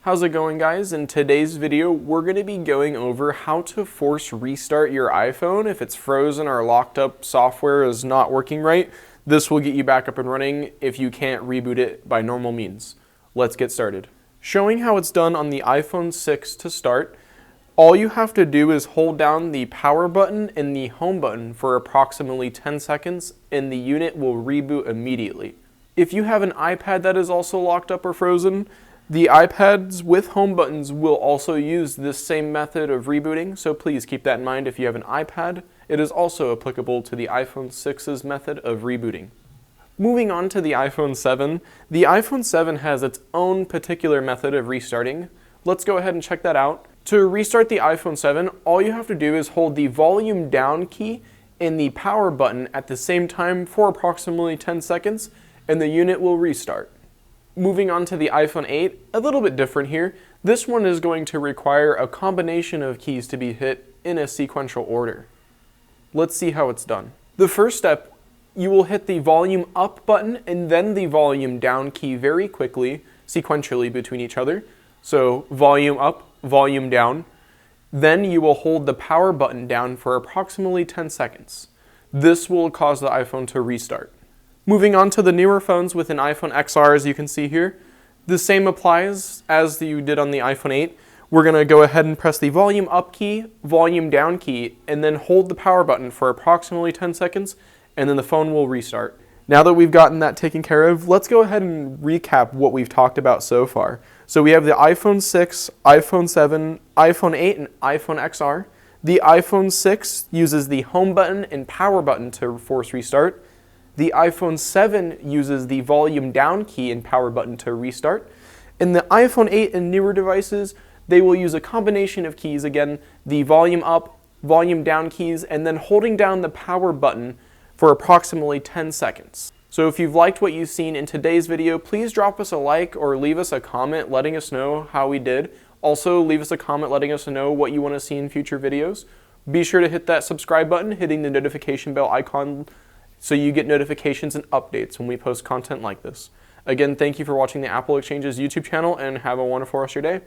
How's it going, guys? In today's video, we're going to be going over how to force restart your iPhone if it's frozen or locked up software is not working right. This will get you back up and running if you can't reboot it by normal means. Let's get started. Showing how it's done on the iPhone 6 to start, all you have to do is hold down the power button and the home button for approximately 10 seconds and the unit will reboot immediately. If you have an iPad that is also locked up or frozen, the iPads with home buttons will also use this same method of rebooting, so please keep that in mind if you have an iPad. It is also applicable to the iPhone 6's method of rebooting. Moving on to the iPhone 7, the iPhone 7 has its own particular method of restarting. Let's go ahead and check that out. To restart the iPhone 7, all you have to do is hold the volume down key and the power button at the same time for approximately 10 seconds, and the unit will restart. Moving on to the iPhone 8, a little bit different here. This one is going to require a combination of keys to be hit in a sequential order. Let's see how it's done. The first step, you will hit the volume up button and then the volume down key very quickly, sequentially between each other. So volume up, volume down. Then you will hold the power button down for approximately 10 seconds. This will cause the iPhone to restart. Moving on to the newer phones with an iPhone XR, as you can see here, the same applies as you did on the iPhone 8. We're going to go ahead and press the volume up key, volume down key, and then hold the power button for approximately 10 seconds, and then the phone will restart. Now that we've gotten that taken care of, let's go ahead and recap what we've talked about so far. So we have the iPhone 6, iPhone 7, iPhone 8, and iPhone XR. The iPhone 6 uses the home button and power button to force restart. The iPhone 7 uses the volume down key and power button to restart. In the iPhone 8 and newer devices, they will use a combination of keys, again, the volume up, volume down keys, and then holding down the power button for approximately 10 seconds. So if you've liked what you've seen in today's video, please drop us a like or leave us a comment letting us know how we did. Also, leave us a comment letting us know what you want to see in future videos. Be sure to hit that subscribe button, hitting the notification bell icon so you get notifications and updates when we post content like this. Again, thank you for watching the Apple Exchange's YouTube channel and have a wonderful rest of your day.